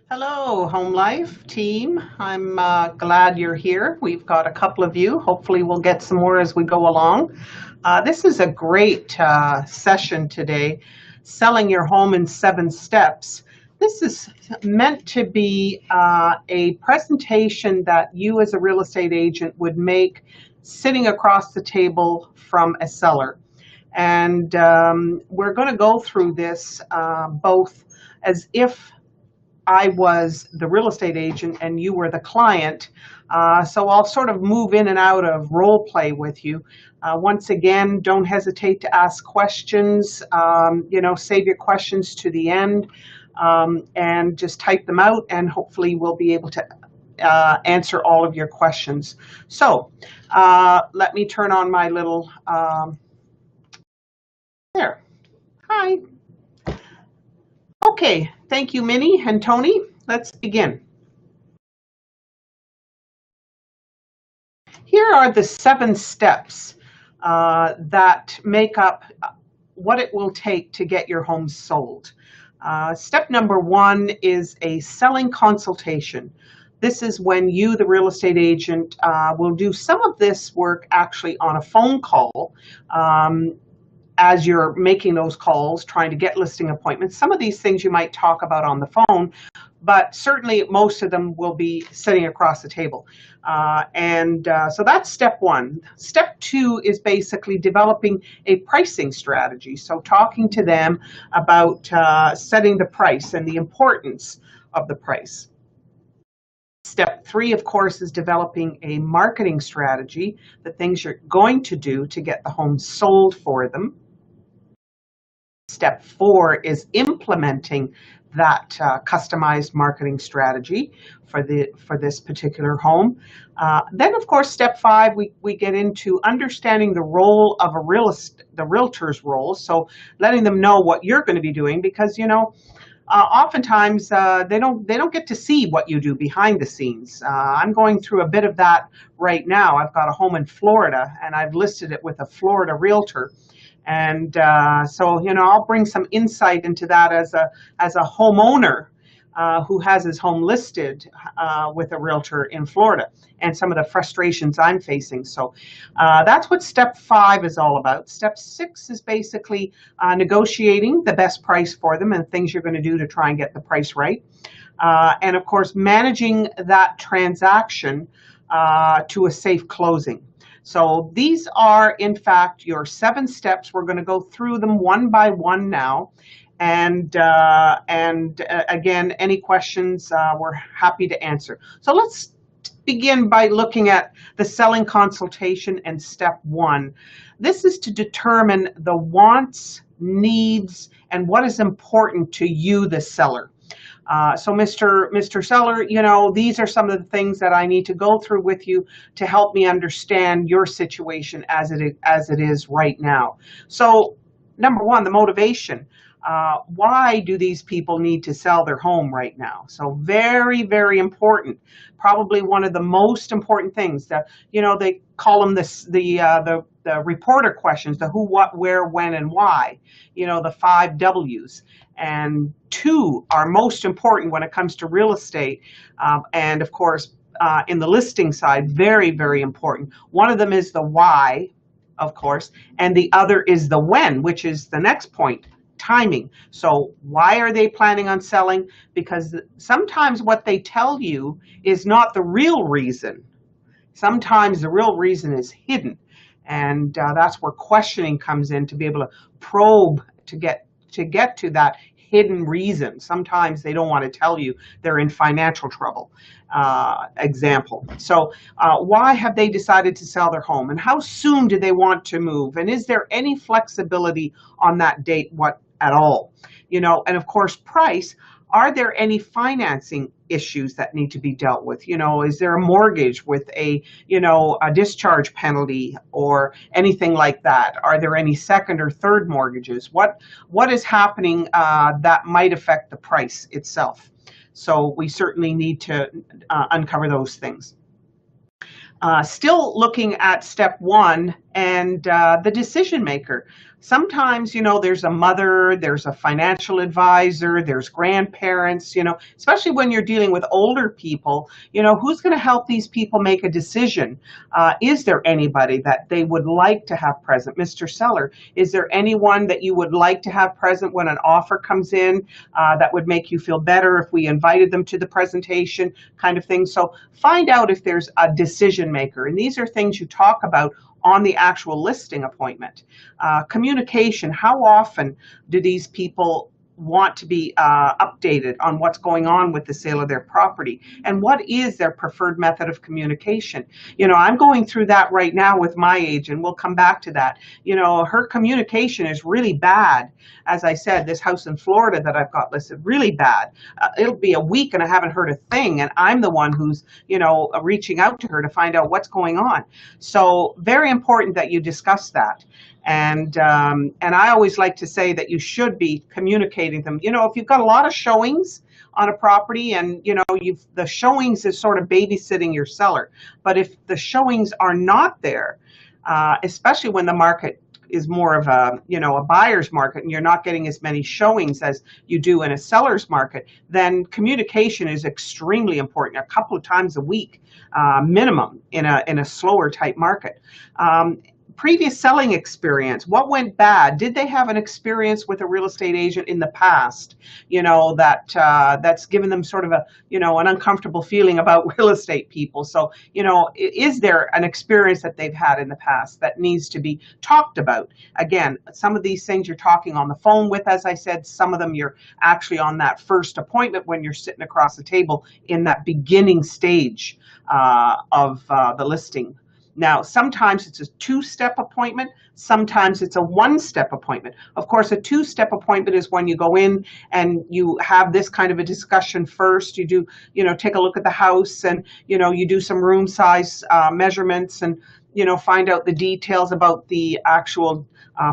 Hello, HomeLife team. I'm glad you're here. We've got a couple of you. Hopefully, we'll get some more as we go along. This is a great session today, Selling Your Home in 7 Steps. This is meant to be a presentation that you as a real estate agent would make sitting across the table from a seller. And we're going to go through this both as if I was the real estate agent and you were the client. So I'll sort of move in and out of role play with you. Once again, don't hesitate to ask questions. Save your questions to the end and just type them out, and hopefully we'll be able to answer all of your questions. So let me turn on my little, there. Hi. Okay, thank you, Minnie and Tony. Let's begin. Here are the 7 steps that make up what it will take to get your home sold. Step number 1 is a selling consultation. This is when you, the real estate agent, will do some of this work actually on a phone call. As you're making those calls, trying to get listing appointments. Some of these things you might talk about on the phone, but certainly most of them will be sitting across the table. So that's step 1. Step 2 is basically developing a pricing strategy. So talking to them about setting the price and the importance of the price. Step 3, of course, is developing a marketing strategy, the things you're going to do to get the home sold for them. Step 4 is implementing that customized marketing strategy for this particular home. Then, of course, step 5, we get into understanding the role of the realtor's role. So letting them know what you're going to be doing, because oftentimes they don't get to see what you do behind the scenes. I'm going through a bit of that right now. I've got a home in Florida, and I've listed it with a Florida realtor. And so I'll bring some insight into that as a homeowner who has his home listed with a realtor in Florida, and some of the frustrations I'm facing. So that's what step 5 is all about. Step 6 is basically negotiating the best price for them and things you're going to do to try and get the price right. And of course, managing that transaction to a safe closing. So these are, in fact, your 7 steps. We're going to go through them one by one now. And again, any questions, we're happy to answer. So let's begin by looking at the selling consultation and step 1. This is to determine the wants, needs, and what is important to you, the seller. So Mr. Seller, these are some of the things that I need to go through with you to help me understand your situation as it is right now. So number 1, the motivation. Why do these people need to sell their home right now? So very, very important. Probably one of the most important things that, they call them the reporter questions, the who, what, where, when, and why, the 5 W's. And 2 are most important when it comes to real estate. And of course, in the listing side, very, very important. One of them is the why, of course, and the other is the when, which is the next point. Timing. So why are they planning on selling? Because sometimes what they tell you is not the real reason. Sometimes the real reason is hidden. And that's where questioning comes in, to be able to probe to get to that hidden reason. Sometimes they don't want to tell you they're in financial trouble. Example. So why have they decided to sell their home, and how soon do they want to move? And is there any flexibility on that date at all? And of course, price. Are there any financing issues that need to be dealt with? Is there a mortgage with a discharge penalty or anything like that? Are there any second or third mortgages? What is happening that might affect the price itself? So we certainly need to uncover those things. Still looking at step 1 and the decision maker. Sometimes, there's a mother, there's a financial advisor, there's grandparents, especially when you're dealing with older people, who's going to help these people make a decision? Is there anybody that they would like to have present? Mr. Seller, is there anyone that you would like to have present when an offer comes in that would make you feel better if we invited them to the presentation, kind of thing? So find out if there's a decision maker. And these are things you talk about on the actual listing appointment. Communication, how often do these people want to be updated on what's going on with the sale of their property, and what is their preferred method of communication? I'm going through that right now with my agent. We'll come back to that. Her communication is really bad. As I said, this house in Florida that I've got listed, really bad. It'll be a week and I haven't heard a thing, and I'm the one who's reaching out to her to find out what's going on. So very important that you discuss that. And I always like to say that you should be communicating them. If you've got a lot of showings on a property, and the showings is sort of babysitting your seller. But if the showings are not there, especially when the market is more of a buyer's market and you're not getting as many showings as you do in a seller's market, then communication is extremely important. A couple of times a week minimum in a slower type market. Previous selling experience, what went bad? Did they have an experience with a real estate agent in the past, that's given them sort of an uncomfortable feeling about real estate people? So, is there an experience that they've had in the past that needs to be talked about? Again, some of these things you're talking on the phone with, as I said, some of them you're actually on that first appointment when you're sitting across the table in that beginning stage of the listing. Now, sometimes it's a two-step appointment. Sometimes it's a one-step appointment. Of course, a two-step appointment is when you go in and you have this kind of a discussion first. You do, take a look at the house, and, you do some room size measurements, and, find out the details about the actual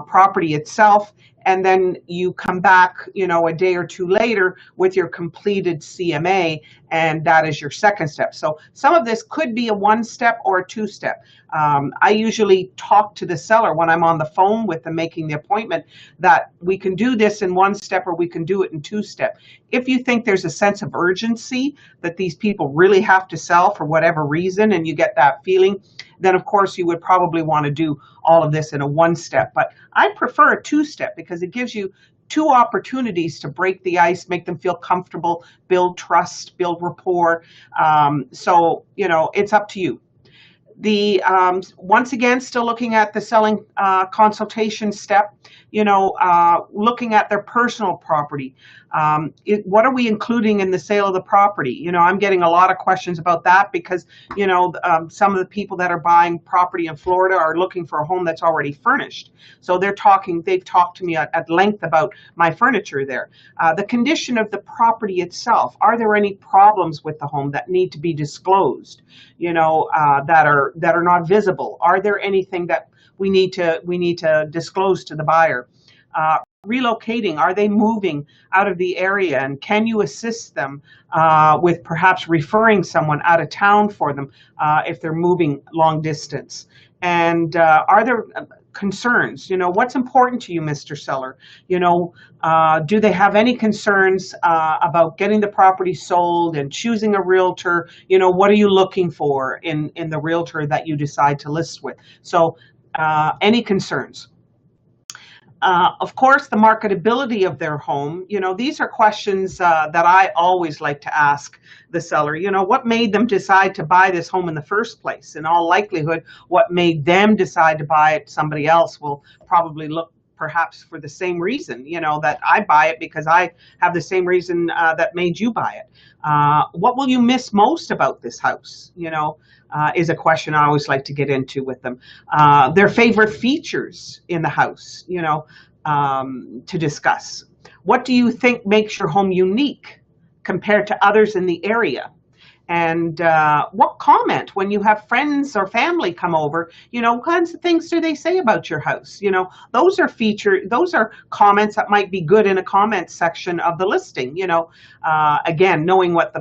property itself. And then you come back, a day or two later with your completed CMA, and that is your second step. So some of this could be a one-step or a two-step. I usually talk to the seller when I'm on the phone with them making the appointment that we can do this in one step or we can do it in two-step. If you think there's a sense of urgency that these people really have to sell for whatever reason, and you get that feeling, then of course you would probably want to do all of this in a one-step. But I prefer a two-step because it gives you two opportunities to break the ice, make them feel comfortable, build trust, build rapport. So, it's up to you. The once again, still looking at the selling consultation step, looking at their personal property. What are we including in the sale of the property? I'm getting a lot of questions about that because, some of the people that are buying property in Florida are looking for a home that's already furnished. So they've talked to me at length about my furniture there. The condition of the property itself. Are there any problems with the home that need to be disclosed, that are not visible? Are there anything that we need to disclose to the buyer? Relocating, are they moving out of the area, and can you assist them with perhaps referring someone out of town for them if they're moving long distance? And are there concerns? What's important to you, Mr. Seller? Do they have any concerns about getting the property sold and choosing a realtor? What are you looking for in the realtor that you decide to list with? So any concerns? Of course, the marketability of their home. These are questions that I always like to ask the seller. What made them decide to buy this home in the first place? In all likelihood, what made them decide to buy it, somebody else will probably look perhaps for the same reason, that I buy it because I have the same reason that made you buy it. What will you miss most about this house? Is a question I always like to get into with them. Their favorite features in the house, to discuss. What do you think makes your home unique compared to others in the area? And what comment when you have friends or family come over, what kinds of things do they say about your house? Those are comments that might be good in a comment section of the listing, again, knowing what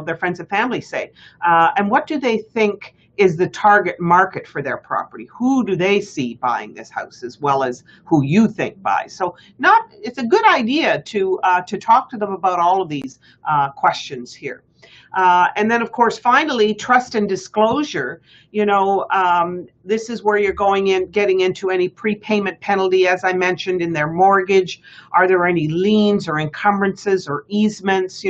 their friends and family say. And what do they think is the target market for their property? Who do they see buying this house as well as who you think buys? So it's a good idea to talk to them about all of these questions here. And then, of course, finally, trust and disclosure. This is where you're getting into any prepayment penalty, as I mentioned, in their mortgage. Are there any liens or encumbrances or easements?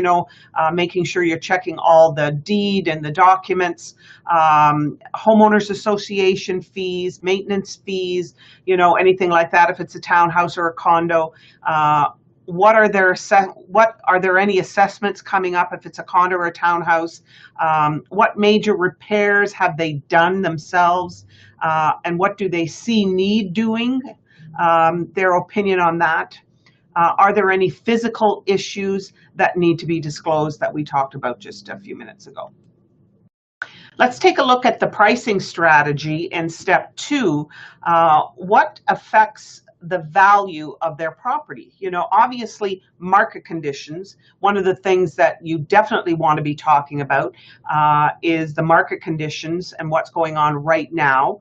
Making sure you're checking all the deed and the documents, homeowners association fees, maintenance fees, anything like that. If it's a townhouse or a condo. What are there any assessments coming up if it's a condo or a townhouse? What major repairs have they done themselves? And what do they see need doing? Their opinion on that. Are there any physical issues that need to be disclosed that we talked about just a few minutes ago? Let's take a look at the pricing strategy in step 2. What affects the value of their property? Obviously market conditions. One of the things that you definitely want to be talking about is the market conditions and what's going on right now,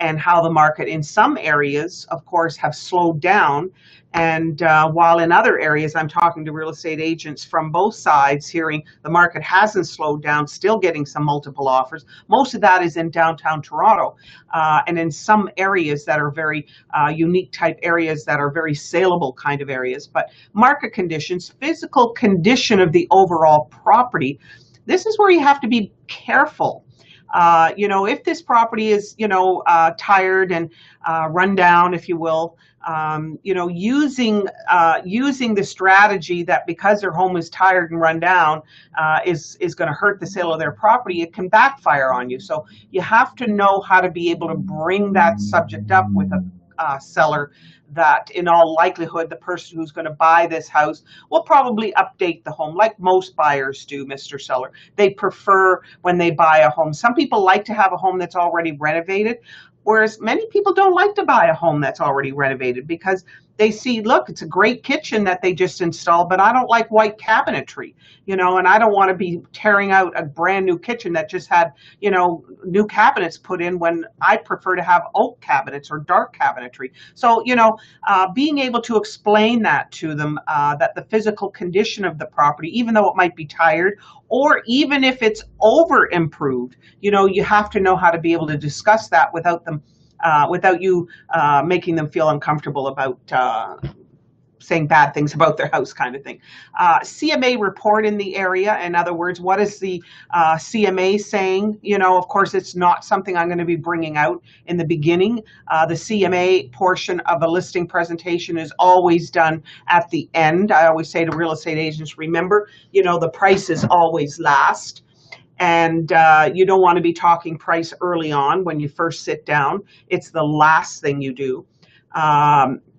and how the market in some areas, of course, have slowed down. And while in other areas, I'm talking to real estate agents from both sides, hearing the market hasn't slowed down, still getting some multiple offers. Most of that is in downtown Toronto, and in some areas that are very unique type areas that are very saleable kind of areas. But market conditions, physical condition of the overall property, this is where you have to be careful. If this property is, tired and run down, if you will, using the strategy that because their home is tired and run down is going to hurt the sale of their property, it can backfire on you. So you have to know how to be able to bring that subject up with a seller, that in all likelihood the person who's going to buy this house will probably update the home like most buyers do, Mr. Seller. They prefer when they buy a home. Some people like to have a home that's already renovated, whereas many people don't like to buy a home that's already renovated because they see, look, it's a great kitchen that they just installed, but I don't like white cabinetry, and I don't want to be tearing out a brand new kitchen that just had, new cabinets put in, when I prefer to have oak cabinets or dark cabinetry. So, being able to explain that to them, that the physical condition of the property, even though it might be tired, or even if it's over improved, you have to know how to be able to discuss that without you making them feel uncomfortable about saying bad things about their house, kind of thing. CMA report in the area. In other words, what is the CMA saying? Of course, it's not something I'm going to be bringing out in the beginning. The CMA portion of a listing presentation is always done at the end. I always say to real estate agents, remember, the price is always last. And you don't want to be talking price early on when you first sit down. It's the last thing you do.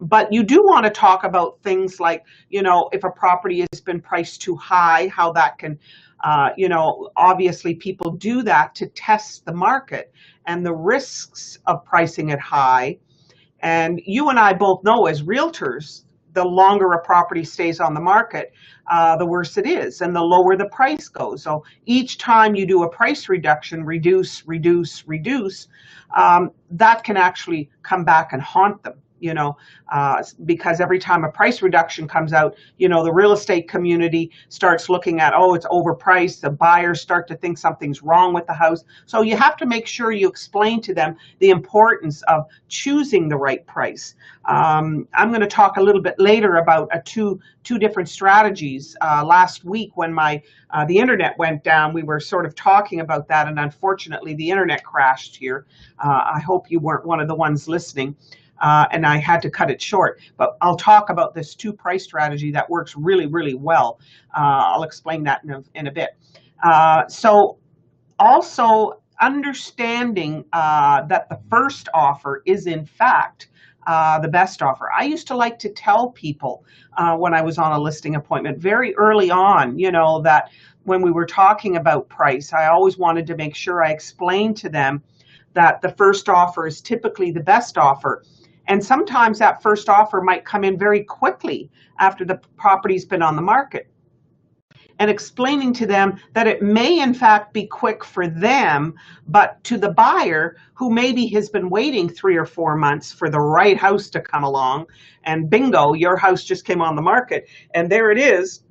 But you do want to talk about things like, if a property has been priced too high, how that can, obviously people do that to test the market and the risks of pricing it high. And you and I both know as realtors, the longer a property stays on the market, the worse it is, and the lower the price goes. So each time you do a price reduction, reduce, that can actually come back and haunt them, because every time a price reduction comes out, the real estate community starts looking at, oh, it's overpriced. The buyers start to think something's wrong with the house. So you have to make sure you explain to them the importance of choosing the right price. I'm going to talk a little bit later about two different strategies. Last week when the internet went down, we were sort of talking about that, and unfortunately the internet crashed here. I hope you weren't one of the ones listening. And I had to cut it short, but I'll talk about this two-price strategy that works really, really well. I'll explain that in a bit. So also understanding that the first offer is in fact the best offer. I used to like to tell people when I was on a listing appointment very early on, that when we were talking about price, I always wanted to make sure I explained to them that the first offer is typically the best offer. And sometimes that first offer might come in very quickly after the property's been on the market. and explaining to them that it may in fact be quick for them, but to the buyer who maybe has been waiting 3 or 4 months for the right house to come along, and bingo, your house just came on the market, and there it is,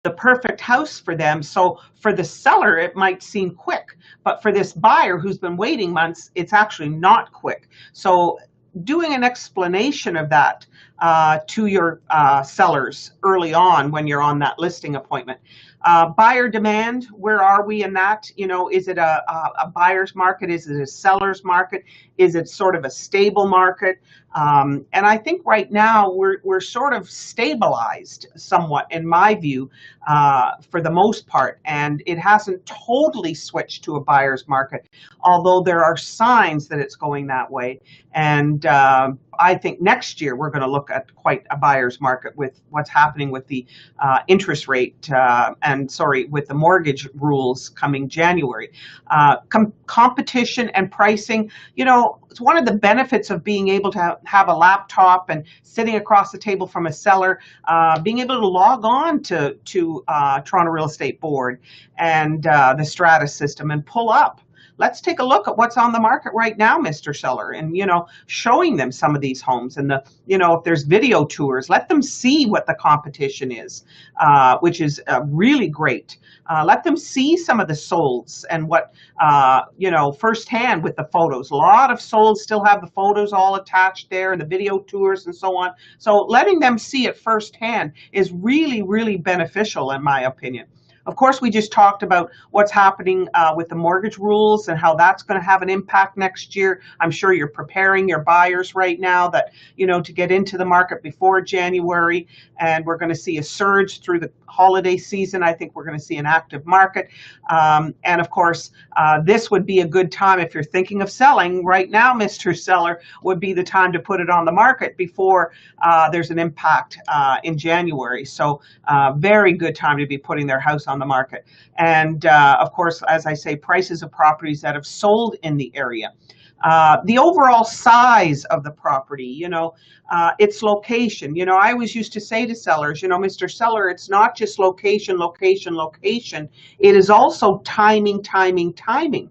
the perfect house for them. So for the seller, it might seem quick, but for this buyer who's been waiting months, it's actually not quick. So doing an explanation of that to your sellers early on when you're on that listing appointment. Buyer demand, where are we in that? You know, is it a buyer's market? Is it a seller's market? Is it sort of a stable market? And I think right now we're sort of stabilized somewhat, in my view, for the most part, and it hasn't totally switched to a buyer's market, although there are signs that it's going that way. And I think next year we're going to look at quite a buyer's market with what's happening with the interest rate with the mortgage rules coming January. Competition and pricing, you know, it's one of the benefits of being able to have a laptop and sitting across the table from a seller, being able to log on to Toronto Real Estate Board and the Strata system and pull up. Let's take a look at what's on the market right now, Mr. Seller, and, you know, showing them some of these homes and if there's video tours, let them see what the competition is, which is really great. Let them see some of the solds and what, firsthand with the photos. A lot of solds still have the photos all attached there and the video tours and so on. So letting them see it firsthand is really, really beneficial in my opinion. Of course, we just talked about what's happening with the mortgage rules and how that's going to have an impact next year. I'm sure you're preparing your buyers right now that, to get into the market before January, and we're going to see a surge through the holiday season. I think we're going to see an active market. And of course, this would be a good time if you're thinking of selling right now, Mr. Seller, would be the time to put it on the market before there's an impact in January. So very good time to be putting their house on the market. And of course, as I say, prices of properties that have sold in the area. The overall size of the property, its location. I always used to say to sellers, Mr. Seller, it's not just location, location, location. It is also timing, timing, timing.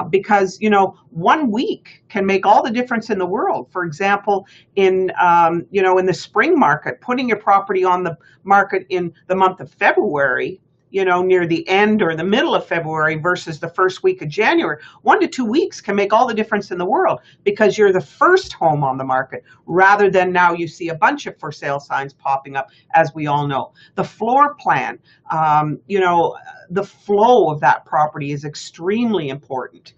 Because 1 week can make all the difference in the world. For example, in the spring market, putting your property on the market in the month of February, near the end or the middle of February versus the first week of January, 1 to 2 weeks can make all the difference in the world because you're the first home on the market rather than now you see a bunch of for sale signs popping up, as we all know. The floor plan, the flow of that property is extremely important.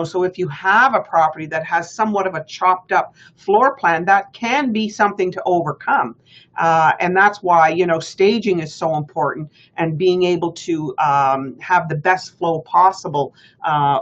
So if you have a property that has somewhat of a chopped up floor plan, that can be something to overcome. And that's why, staging is so important and being able to have the best flow possible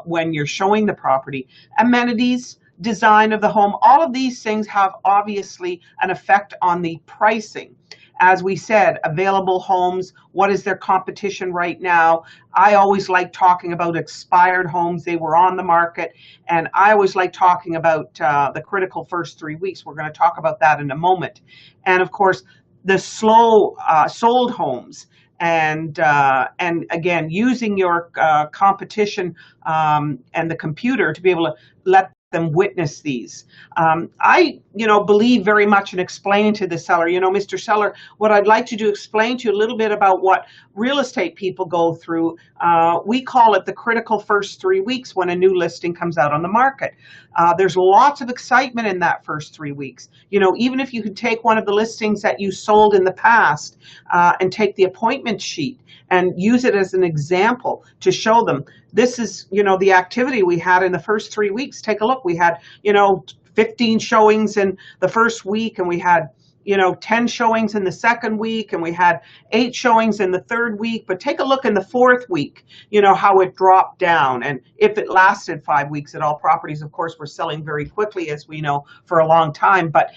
when you're showing the property. Amenities, design of the home, all of these things have obviously an effect on the pricing. As we said, available homes, what is their competition right now? I always like talking about expired homes. They were on the market. And I always like talking about the critical first 3 weeks. We're going to talk about that in a moment. And of course, the slow sold homes. And again, using your competition and the computer to be able to let them witness these. I, believe very much in explaining to the seller, Mr. Seller, what I'd like to do, explain to you a little bit about what real estate people go through. We call it the critical first 3 weeks when a new listing comes out on the market. There's lots of excitement in that first 3 weeks. Even if you could take one of the listings that you sold in the past and take the appointment sheet and use it as an example to show them, this is, the activity we had in the first 3 weeks. Take a look. We had, 15 showings in the first week, and we had 10 showings in the second week, and we had 8 showings in the third week. But take a look in the fourth week, how it dropped down. And if it lasted 5 weeks at all, properties, of course, were selling very quickly, as we know, for a long time. But,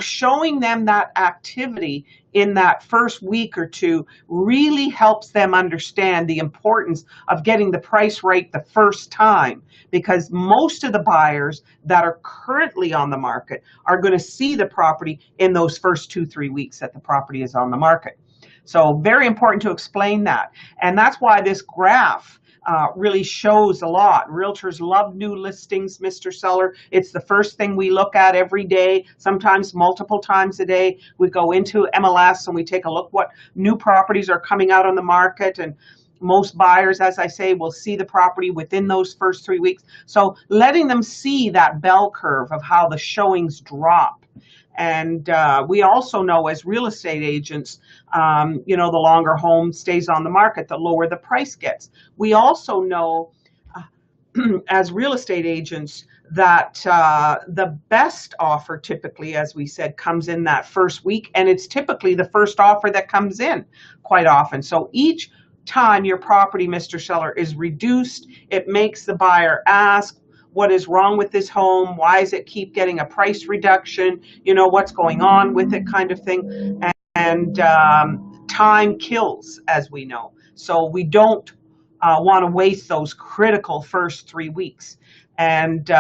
showing them that activity in that first week or two really helps them understand the importance of getting the price right the first time, because most of the buyers that are currently on the market are going to see the property in those first 2-3 weeks that the property is on the market. So very important to explain that. And that's why this graph really shows a lot. Realtors love new listings, Mr. Seller. It's the first thing we look at every day, sometimes multiple times a day. We go into MLS and we take a look what new properties are coming out on the market. And most buyers, as I say, will see the property within those first 3 weeks. So letting them see that bell curve of how the showings drop. And we also know as real estate agents, the longer home stays on the market, the lower the price gets. We also know as real estate agents that the best offer typically, as we said, comes in that first week. And it's typically the first offer that comes in quite often. So each time your property, Mr. Seller, is reduced, it makes the buyer ask, what is wrong with this home? Why does it keep getting a price reduction? What's going on with it, kind of thing. And time kills, as we know. So we don't want to waste those critical first 3 weeks. And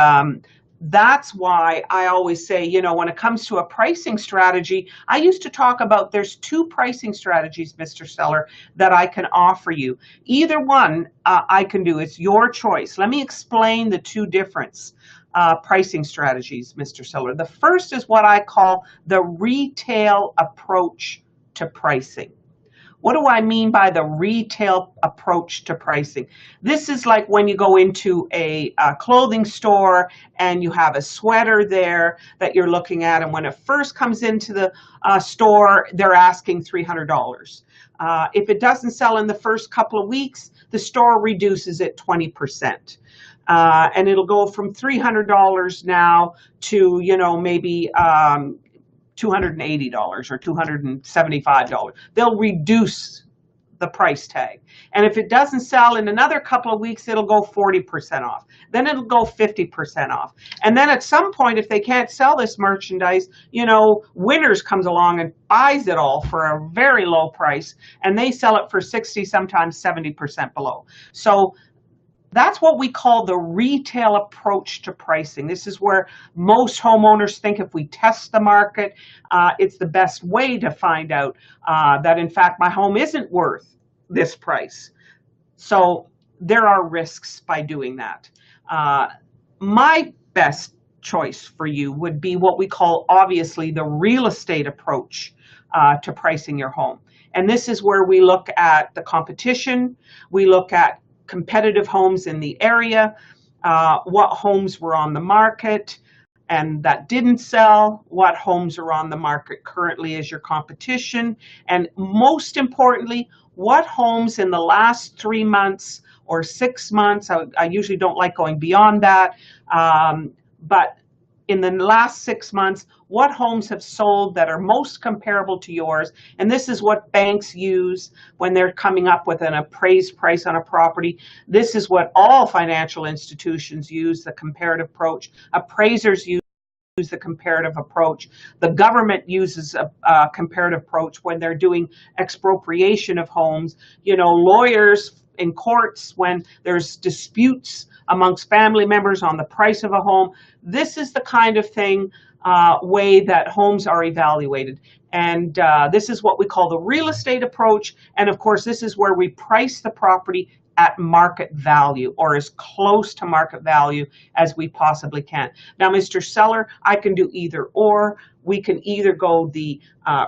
that's why I always say, when it comes to a pricing strategy, I used to talk about there's 2 pricing strategies, Mr. Seller, that I can offer you. Either one I can do. It's your choice. Let me explain the 2 different pricing strategies, Mr. Seller. The first is what I call the retail approach to pricing. What do I mean by the retail approach to pricing? This is like when you go into a clothing store and you have a sweater there that you're looking at, and when it first comes into the store, they're asking $300. If it doesn't sell in the first couple of weeks, the store reduces it 20%. And it'll go from $300 now to, maybe $280 or $275. They'll reduce the price tag. And if it doesn't sell in another couple of weeks, it'll go 40% off. Then it'll go 50% off. And then at some point, if they can't sell this merchandise, Winners comes along and buys it all for a very low price, and they sell it for 60, sometimes 70% below. So that's what we call the retail approach to pricing. This is where most homeowners think if we test the market, it's the best way to find out that, in fact, my home isn't worth this price. So there are risks by doing that. My best choice for you would be what we call, obviously, the real estate approach to pricing your home. And this is where we look at the competition, we look at competitive homes in the area, what homes were on the market and that didn't sell, what homes are on the market currently as your competition, and most importantly, what homes in the last 3 months or 6 months, I usually don't like going beyond that, but in the last 6 months, what homes have sold that are most comparable to yours. And this is what banks use when they're coming up with an appraised price on a property. This is what all financial institutions use, the comparative approach. Appraisers use the comparative approach. The government uses a comparative approach when they're doing expropriation of homes. Lawyers in courts when there's disputes amongst family members on the price of a home. This is the kind of way that homes are evaluated. And this is what we call the real estate approach. And of course, this is where we price the property at market value, or as close to market value as we possibly can. Now, Mr. Seller, I can do either or. We can either go the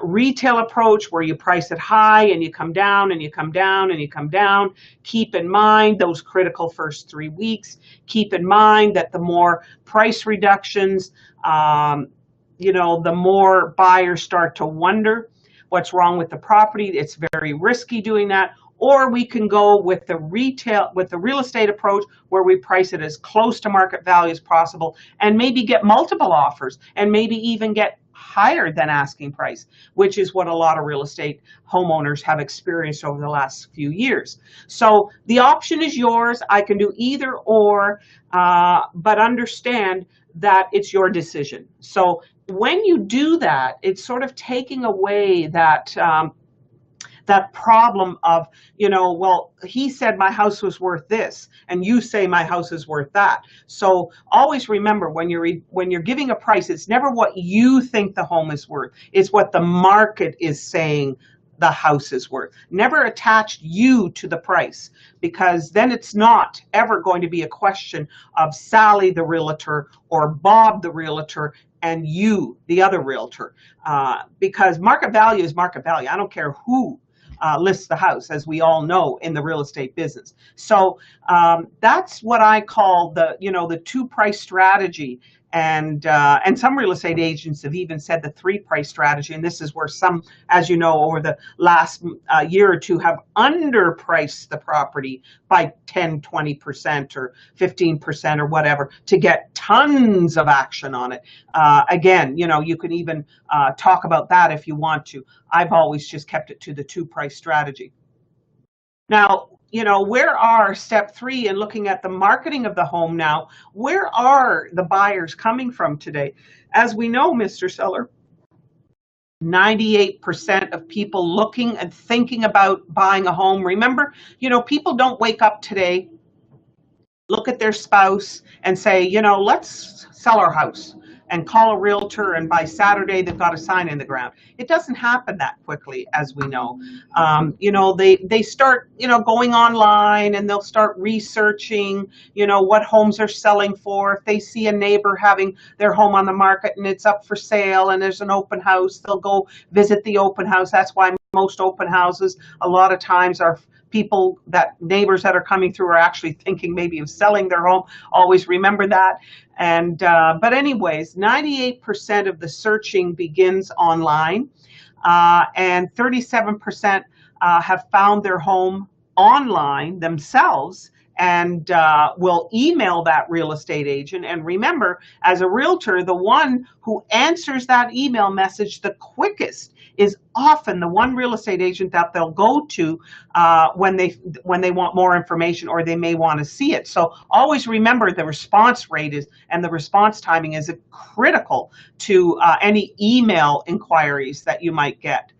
retail approach where you price it high and you come down and you come down and you come down. Keep in mind those critical first 3 weeks. Keep in mind that the more price reductions, the more buyers start to wonder what's wrong with the property. It's very risky doing that. Or we can go with the real estate approach where we price it as close to market value as possible and maybe get multiple offers and maybe even get higher than asking price, which is what a lot of real estate homeowners have experienced over the last few years. So the option is yours. I can do either or, but understand that it's your decision. So when you do that, it's sort of taking away that problem of, well, he said my house was worth this, and you say my house is worth that. So always remember, when you're giving a price, it's never what you think the home is worth. It's what the market is saying the house is worth. Never attach you to the price, because then it's not ever going to be a question of Sally the realtor or Bob the realtor and you the other realtor, because market value is market value. I don't care who lists the house, as we all know in the real estate business. So that's what I call the two price strategy. And some real estate agents have even said the three price strategy. And this is where some, as you know, over the last year or two have underpriced the property by 10, 20% or 15% or whatever to get tons of action on it. Again, you can even talk about that if you want to. I've always just kept it to the two price strategy. Now, where are step three in looking at the marketing of the home now? Where are the buyers coming from today? As we know, Mr. Seller, 98% of people looking and thinking about buying a home. Remember, people don't wake up today, look at their spouse and say, let's sell our house and call a realtor, and by Saturday they've got a sign in the ground. It doesn't happen that quickly, as we know. They start going online, and they'll start researching what homes are selling for. If they see a neighbor having their home on the market and it's up for sale and there's an open house, they'll go visit the open house. That's why most open houses a lot of times are neighbors that are coming through are actually thinking maybe of selling their home. Always remember that. And but anyways, 98% of the searching begins online, and 37% have found their home online themselves and will email that real estate agent. And remember, as a realtor, the one who answers that email message the quickest is often the one real estate agent that they'll go to when they want more information, or they may want to see it. So always remember the response rate and the response timing is critical to any email inquiries that you might get.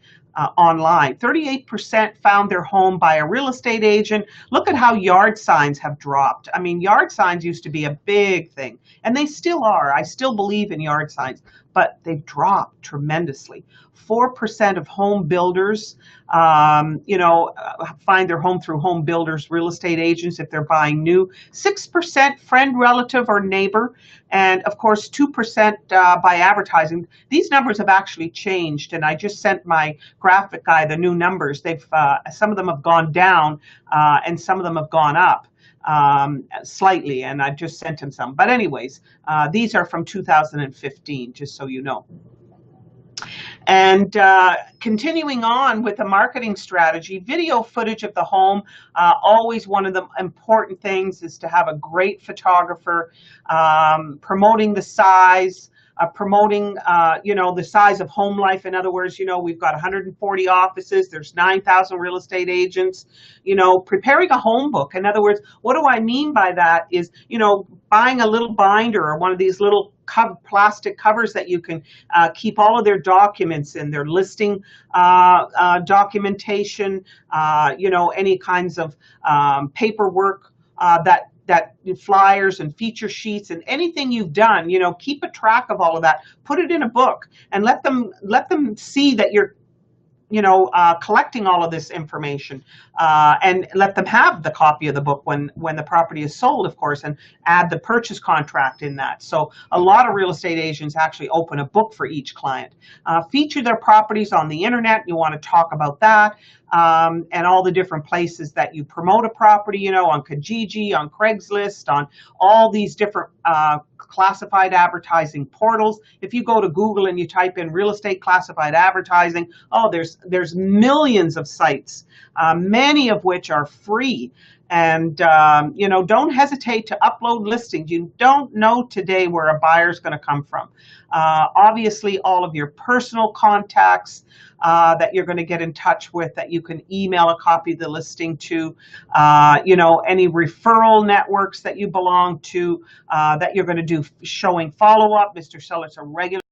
Online. 38% found their home by a real estate agent. Look at how yard signs have dropped. I mean, yard signs used to be a big thing, and they still are. I still believe in yard signs, but they've dropped tremendously. 4% of home builders, find their home through home builders, real estate agents if they're buying new. 6% friend, relative, or neighbor, and of course 2% by advertising. These numbers have actually changed, and I just sent my graphic guy the new numbers. Some of them have gone down, and some of them have gone up slightly, and I've just sent him some. But anyways, these are from 2015, just so you know. And continuing on with the marketing strategy, video footage of the home. Always one of the important things is to have a great photographer, promoting the size, promoting, the size of HomeLife. In other words, we've got 140 offices. There's 9,000 real estate agents. Preparing a home book. In other words, what do I mean by that is, buying a little binder or one of these little plastic covers that you can keep all of their documents in, their listing documentation, any kinds of paperwork that flyers and feature sheets and anything you've done, keep a track of all of that, put it in a book, and let them see that you're collecting all of this information, and let them have the copy of the book when the property is sold, of course, and add the purchase contract in that. So a lot of real estate agents actually open a book for each client. Feature their properties on the internet. You want to talk about that, and all the different places that you promote a property, on Kijiji, on Craigslist, on all these different classified advertising portals. If you go to Google and you type in real estate classified advertising, there's millions of sites, many of which are free. And don't hesitate to upload listings. You don't know today where a buyer's going to come from. Obviously, all of your personal contacts that you're going to get in touch with, that you can email a copy of the listing to, any referral networks that you belong to, that you're going to do showing follow-up. Mr. Seller's a regular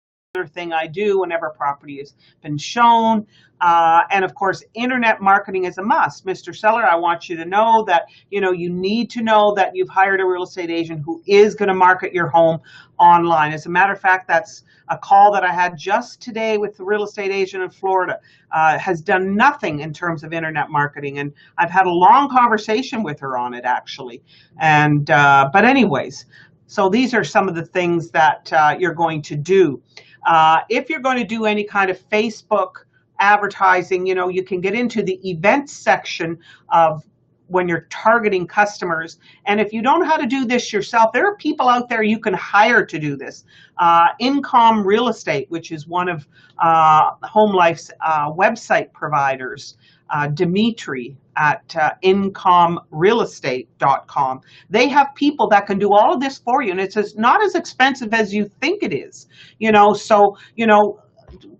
regular thing I do whenever property has been shown. And of course, internet marketing is a must. Mr. Seller, I want you to know that, you need to know that you've hired a real estate agent who is going to market your home online. As a matter of fact, that's a call that I had just today with the real estate agent in Florida. Has done nothing in terms of internet marketing, and I've had a long conversation with her on it, actually. And but anyways, so these are some of the things that you're going to do. If you're going to do any kind of Facebook advertising, you can get into the events section of when you're targeting customers. And if you don't know how to do this yourself, there are people out there you can hire to do this. Income Real Estate, which is one of HomeLife's website providers, Dimitri at incomerealestate.com. They have people that can do all of this for you, and it's not as expensive as you think it is. So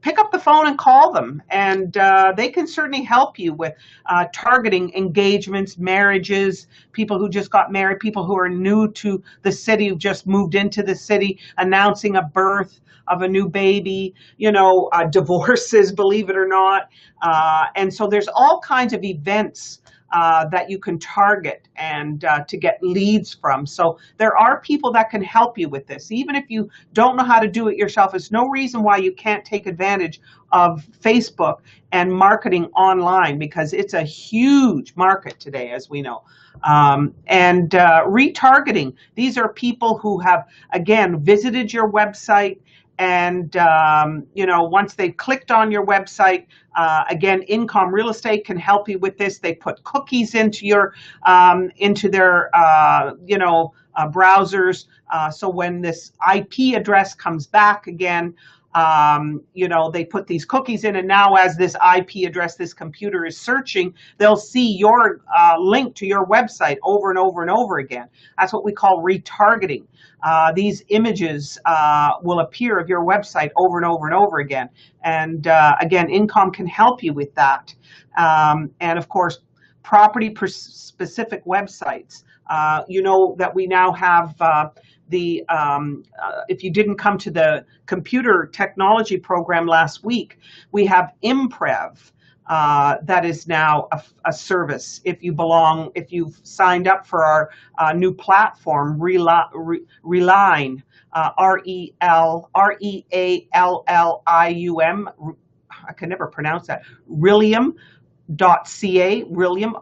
pick up the phone and call them, and they can certainly help you with targeting engagements, marriages, people who just got married, people who are new to the city, who just moved into the city, announcing a birth of a new baby, divorces, believe it or not. And so there's all kinds of events that you can target and to get leads from. So there are people that can help you with this. Even if you don't know how to do it yourself, there's no reason why you can't take advantage of Facebook and marketing online, because it's a huge market today, as we know. And retargeting. These are people who have, again, visited your website, and once they've clicked on your website, again, Income Real Estate can help you with this. They put cookies into your into their browsers. So when this IP address comes back again, they put these cookies in, and now as this IP address, this computer is searching, they'll see your link to your website over and over and over again. That's what we call retargeting. These images will appear of your website over and over and over again. And again, Income can help you with that. And of course, property-specific websites. That we now have if you didn't come to the computer technology program last week, we have Imprev. That is now a service. If you've signed up for our new platform, Reline, Realllium, I can never pronounce that, Reallium.ca, Reallium,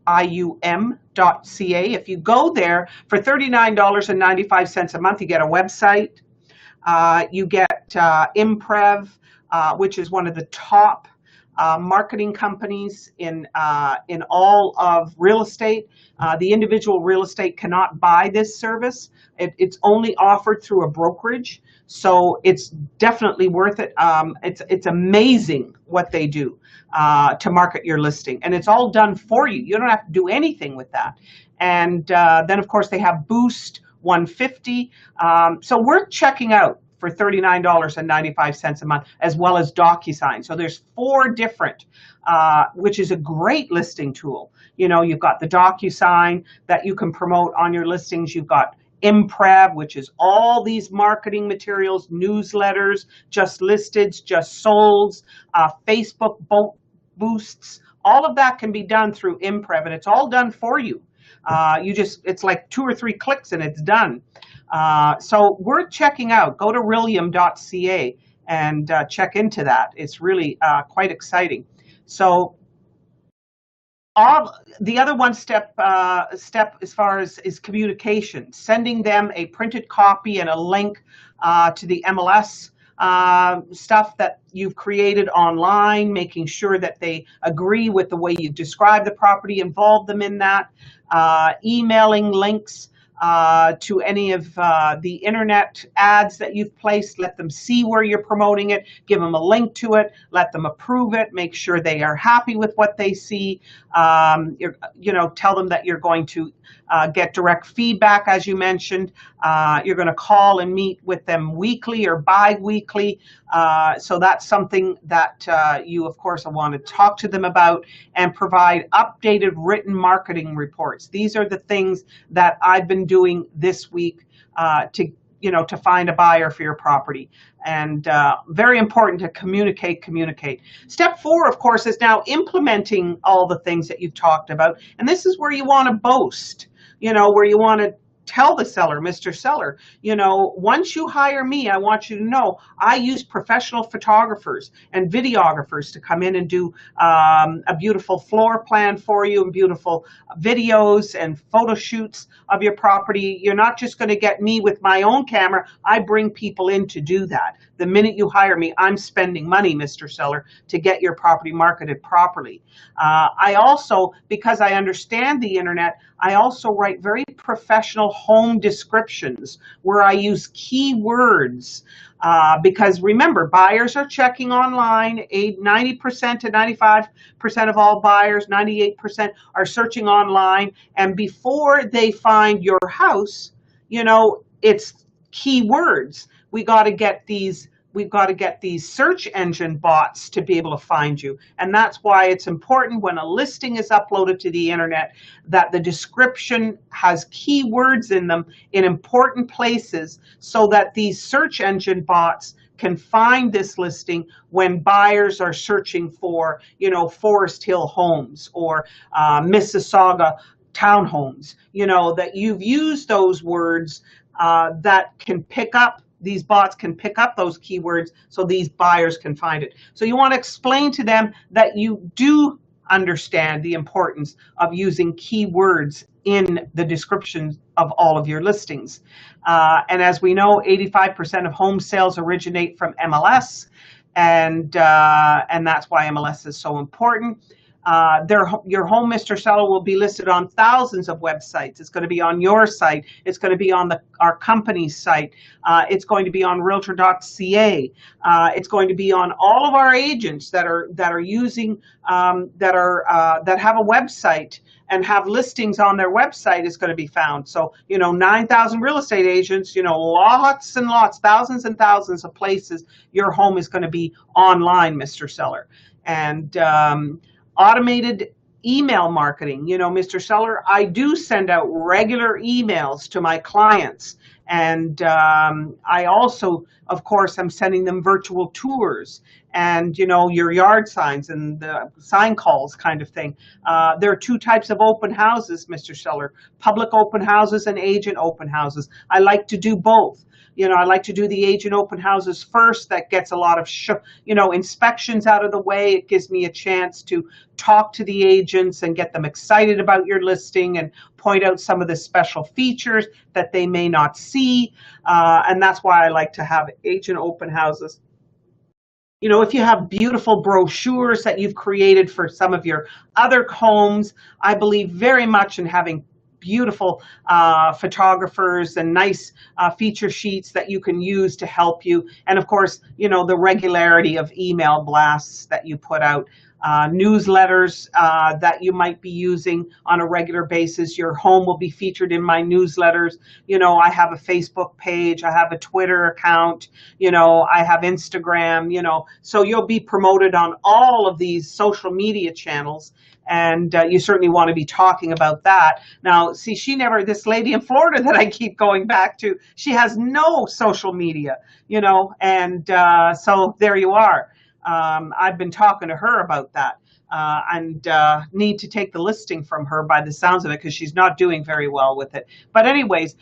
Reallium.ca. If you go there for $39.95 a month, you get a website, you get Imprev, which is one of the top marketing companies in all of real estate. The individual real estate cannot buy this service. It's only offered through a brokerage, so it's definitely worth it. It's amazing what they do to market your listing, and it's all done for you. You don't have to do anything with that. And then, of course, they have Boost 150. So we're checking out for $39.95 a month, as well as DocuSign. So there's 4 different, which is a great listing tool. You've got the DocuSign that you can promote on your listings. You've got Imprev, which is all these marketing materials, newsletters, just listeds, just solds, Facebook boosts. All of that can be done through Imprev, and it's all done for you. It's like 2 or 3 clicks and it's done. So we're checking out. Go to Reallium.ca and check into that. It's really quite exciting. So the other one step as far as is communication, sending them a printed copy and a link to the MLS stuff that you've created online, making sure that they agree with the way you describe the property, involve them in that, emailing links to any of the internet ads that you've placed. Let them see where you're promoting it, give them a link to it, let them approve it, make sure they are happy with what they see. Tell them that you're going to get direct feedback, as you mentioned. You're going to call and meet with them weekly or bi-weekly. So that's something that you, of course, want to talk to them about, and provide updated written marketing reports. These are the things that I've been doing this week to to find a buyer for your property. And very important to communicate. Step 4, of course, is now implementing all the things that you've talked about. And this is where you want to boast, where you want to tell the seller, Mr. Seller, once you hire me, I want you to know I use professional photographers and videographers to come in and do a beautiful floor plan for you and beautiful videos and photo shoots of your property. You're not just going to get me with my own camera. I bring people in to do that. The minute you hire me, I'm spending money, Mr. Seller, to get your property marketed properly. I also, because I understand the internet, I also write very professional home descriptions where I use keywords. Because remember, buyers are checking online. 90% to 95% of all buyers, 98% are searching online. And before they find your house, it's keywords. We've got to get these search engine bots to be able to find you. And that's why it's important when a listing is uploaded to the internet that the description has keywords in them in important places so that these search engine bots can find this listing when buyers are searching for, Forest Hill homes or Mississauga townhomes, that you've used those words that can pick up. These bots can pick up those keywords so these buyers can find it. So you want to explain to them that you do understand the importance of using keywords in the description of all of your listings. And as we know, 85% of home sales originate from MLS, and that's why MLS is so important. Your home, Mr. Seller, will be listed on thousands of websites. It's going to be on your site. It's going to be on our company's site. It's going to be on Realtor.ca. It's going to be on all of our agents that are using that have a website and have listings on their website is going to be found. So 9,000 real estate agents. Lots and lots, thousands and thousands of places your home is going to be online, Mr. Seller, and automated email marketing. Mr. Seller, I do send out regular emails to my clients. And I also, of course, I'm sending them virtual tours and, your yard signs and the sign calls kind of thing. There are 2 types of open houses, Mr. Seller, public open houses and agent open houses. I like to do both. I like to do the agent open houses first. That gets a lot of, inspections out of the way. It gives me a chance to talk to the agents and get them excited about your listing and point out some of the special features that they may not see. And that's why I like to have agent open houses. If you have beautiful brochures that you've created for some of your other homes, I believe very much in having beautiful photographers and nice feature sheets that you can use to help you. And of course, the regularity of email blasts that you put out, newsletters that you might be using on a regular basis. Your home will be featured in my newsletters. I have a Facebook page, I have a Twitter account, I have Instagram, so you'll be promoted on all of these social media channels. And you certainly want to be talking about that. Now, see, this lady in Florida that I keep going back to, she has no social media, and so there you are. I've been talking to her about that and need to take the listing from her by the sounds of it because she's not doing very well with it. But anyways,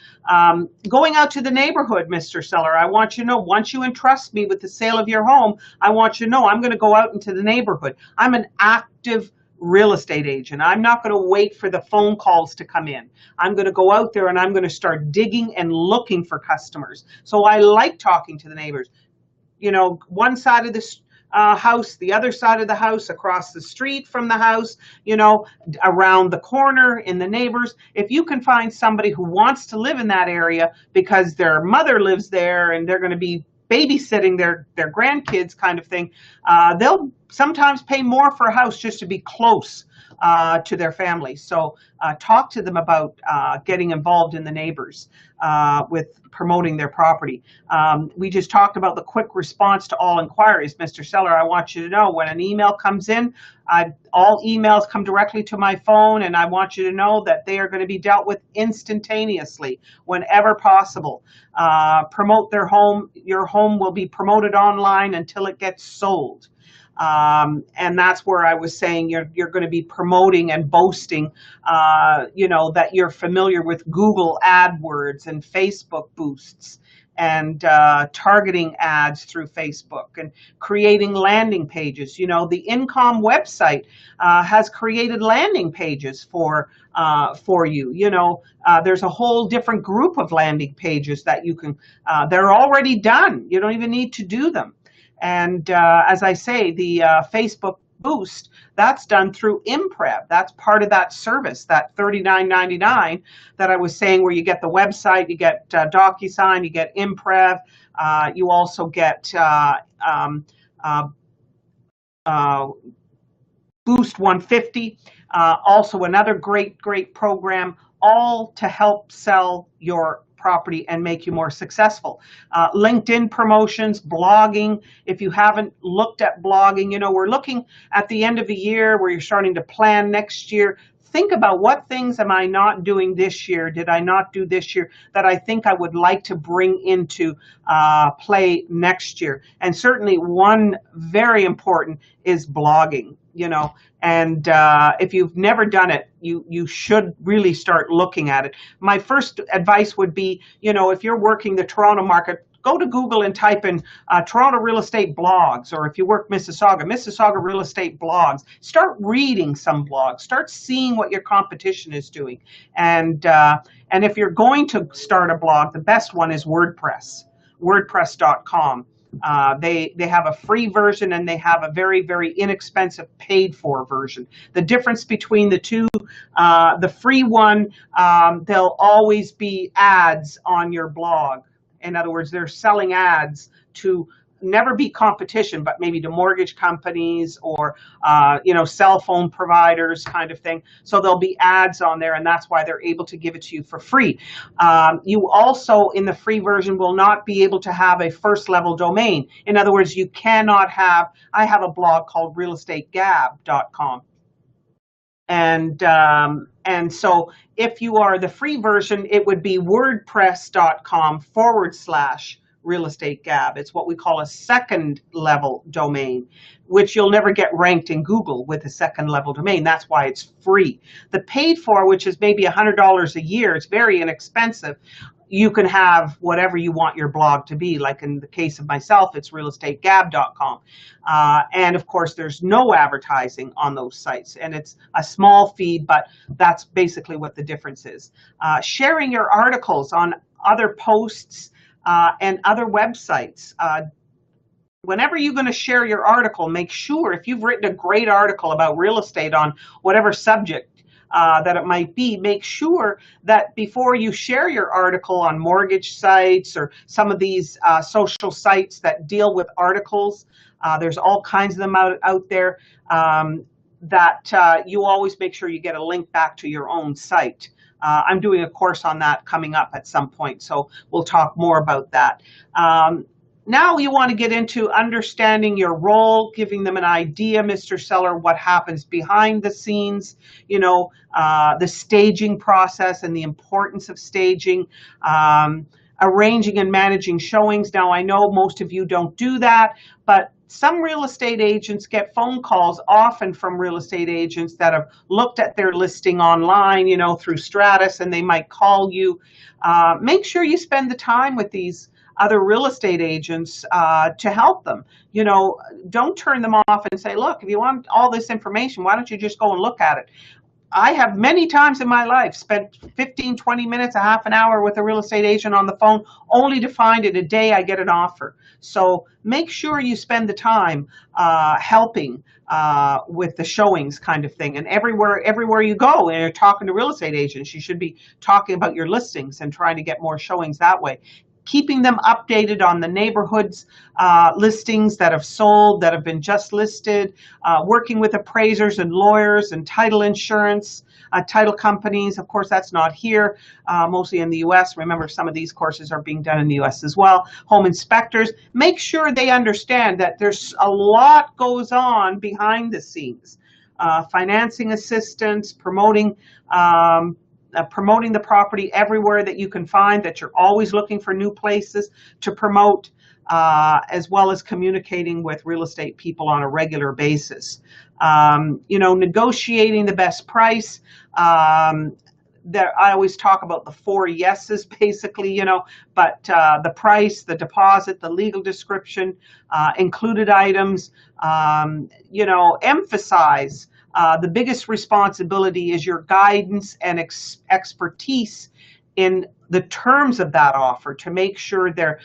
going out to the neighborhood, Mr. Seller, I want you to know, once you entrust me with the sale of your home, I want you to know I'm going to go out into the neighborhood. I'm an active real estate agent. I'm not going to wait for the phone calls to come in. I'm going to go out there and I'm going to start digging and looking for customers. So I like talking to the neighbors. One side of the house, the other side of the house, across the street from the house, around the corner, in the neighbors. If you can find somebody who wants to live in that area because their mother lives there and they're going to be babysitting their grandkids kind of thing, they'll sometimes pay more for a house just to be close to their family. So talk to them about getting involved in the neighbors with promoting their property. We just talked about the quick response to all inquiries. Mr. Seller, I want you to know when an email comes in, all emails come directly to my phone, and I want you to know that they are going to be dealt with instantaneously whenever possible. Promote their home. Your home will be promoted online until it gets sold. And that's where I was saying you're going to be promoting and boasting, that you're familiar with Google AdWords and Facebook boosts and targeting ads through Facebook and creating landing pages. The Income website has created landing pages for you. There's a whole different group of landing pages that you can, they're already done. You don't even need to do them. And as I say, the Facebook boost, that's done through Imprev. That's part of that service, that $39.99 that I was saying, where you get the website, you get DocuSign, you get Imprev, you also get Boost 150, also another great program, all to help sell your property and make you more successful. LinkedIn promotions, blogging. If you haven't looked at blogging, we're looking at the end of the year where you're starting to plan next year. Think about what things am I not doing this year, did I not do this year, that I think I would like to bring into play next year. And certainly one very important is blogging, and if you've never done it, you should really start looking at it. My first advice would be, if you're working the Toronto market, go to Google and type in Toronto real estate blogs, or if you work Mississauga real estate blogs. Start reading some blogs. Start seeing what your competition is doing. And if you're going to start a blog, the best one is WordPress, wordpress.com. They have a free version and they have a very, very inexpensive paid for version. The difference between the two, the free one, there'll always be ads on your blog. In other words, they're selling ads to never be competition, but maybe to mortgage companies or, cell phone providers kind of thing. So there'll be ads on there, and that's why they're able to give it to you for free. You also, in the free version, will not be able to have a first level domain. In other words, you cannot have, I have a blog called realestategab.com. And so if you are the free version, it would be wordpress.com/realestategab. It's what we call a second level domain, which you'll never get ranked in Google with a second level domain. That's why it's free. The paid for, which is maybe $100 a year, it's very inexpensive. You can have whatever you want your blog to be. Like in the case of myself, it's realestategab.com. And of course, there's no advertising on those sites. And it's a small fee, but that's basically what the difference is. Sharing your articles on other posts and other websites. Whenever you're going to share your article, make sure, if you've written a great article about real estate on whatever subject that it might be, make sure that before you share your article on mortgage sites or some of these social sites that deal with articles, there's all kinds of them out there, that you always make sure you get a link back to your own site. I'm doing a course on that coming up at some point, so we'll talk more about that. Now you want to get into understanding your role, giving them an idea, Mr. Seller, what happens behind the scenes, the staging process and the importance of staging, arranging and managing showings. Now, I know most of you don't do that, but some real estate agents get phone calls often from real estate agents that have looked at their listing online, through Stratus, and they might call you. Make sure you spend the time with these other real estate agents to help them. Don't turn them off and say, look, if you want all this information, why don't you just go and look at it? I have many times in my life spent 15, 20 minutes, a half an hour with a real estate agent on the phone, only to find in a day I get an offer. So make sure you spend the time helping with the showings kind of thing. And everywhere you go and you're talking to real estate agents, you should be talking about your listings and trying to get more showings that way. keeping them updated on the neighborhoods listings that have sold, that have been just listed, working with appraisers and lawyers and title insurance, title companies. Of course, that's not here, mostly in the U.S. Remember, some of these courses are being done in the U.S. as well. Home inspectors, make sure they understand that there's a lot goes on behind the scenes. Financing assistance, promoting the property everywhere that you can find, that you're always looking for new places to promote, as well as communicating with real estate people on a regular basis. Negotiating the best price. I always talk about the 4 yeses, basically, but the price, the deposit, the legal description, included items, emphasize the biggest responsibility is your guidance and expertise in the terms of that offer, to make sure they're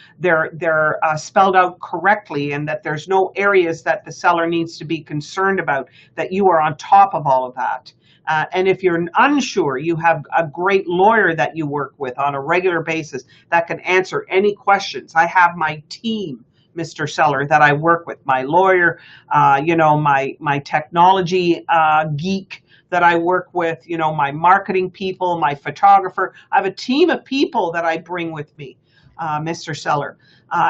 spelled out correctly, and that there's no areas that the seller needs to be concerned about, that you are on top of all of that. And if you're unsure, you have a great lawyer that you work with on a regular basis that can answer any questions. I have my team, Mr. Seller, that I work with, my lawyer, my technology geek that I work with, my marketing people, my photographer. I have a team of people that I bring with me, Mr. Seller.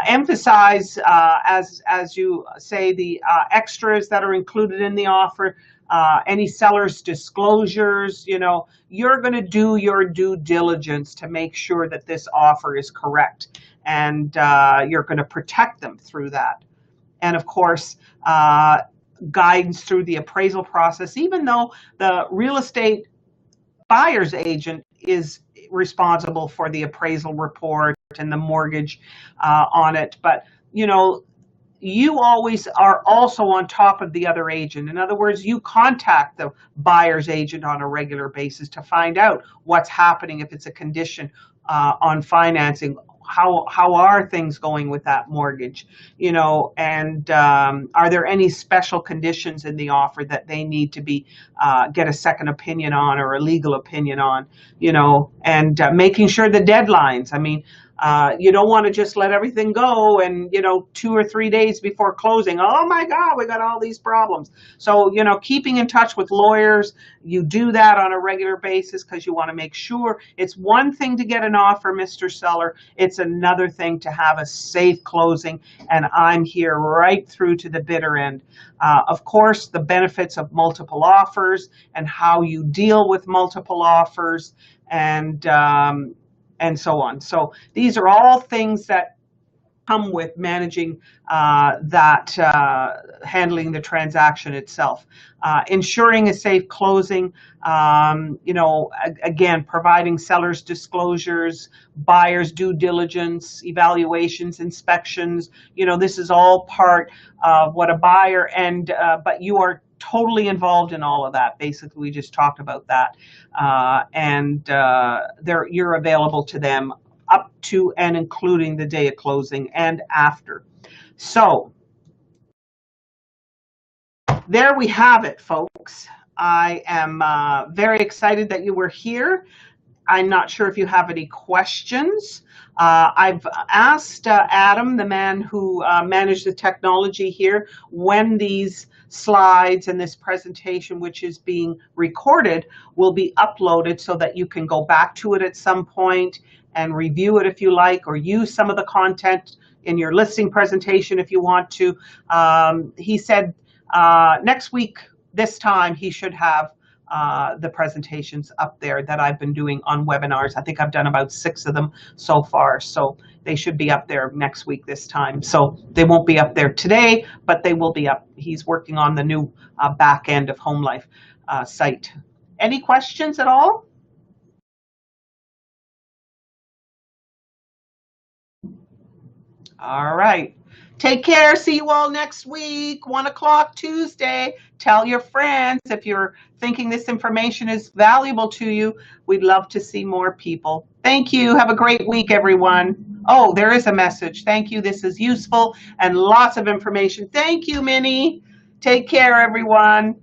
Emphasize, as you say, the extras that are included in the offer, any seller's disclosures. You're going to do your due diligence to make sure that this offer is correct, and you're going to protect them through that. And of course, guidance through the appraisal process, even though the real estate buyer's agent is responsible for the appraisal report and the mortgage on it. But, you always are also on top of the other agent. In other words, you contact the buyer's agent on a regular basis to find out what's happening, if it's a condition on financing. How are things going with that mortgage, and are there any special conditions in the offer that they need to be get a second opinion on, or a legal opinion on, and making sure the deadlines. I mean, you don't want to just let everything go and, 2 or 3 days before closing, oh my God, we got all these problems. So, keeping in touch with lawyers, you do that on a regular basis, because you want to make sure. It's one thing to get an offer, Mr. Seller. It's another thing to have a safe closing, and I'm here right through to the bitter end. Of course, the benefits of multiple offers and how you deal with multiple offers, and so on. So these are all things that come with managing handling the transaction itself. Ensuring a safe closing, again, providing sellers disclosures, buyers due diligence, evaluations, inspections. This is all part of what a buyer, but you are totally involved in all of that. Basically, we just talked about that, you're available to them up to and including the day of closing and after. So there we have it, folks. I am very excited that you were here. I'm not sure if you have any questions. I've asked Adam, the man who managed the technology here, when these slides and this presentation, which is being recorded, will be uploaded, so that you can go back to it at some point and review it if you like, or use some of the content in your listing presentation if you want to. He said next week, this time, he should have the presentations up there that I've been doing on webinars. I think I've done about 6 of them so far, so they should be up there next week this time. So they won't be up there today, but they will be up. He's working on the new back end of HomeLife site. Any questions at all? All right. Take care. See you all next week, 1 o'clock Tuesday. Tell your friends if you're thinking this information is valuable to you. We'd love to see more people. Thank you. Have a great week, everyone. Oh, there is a message. Thank you. This is useful and lots of information. Thank you, Minnie. Take care, everyone.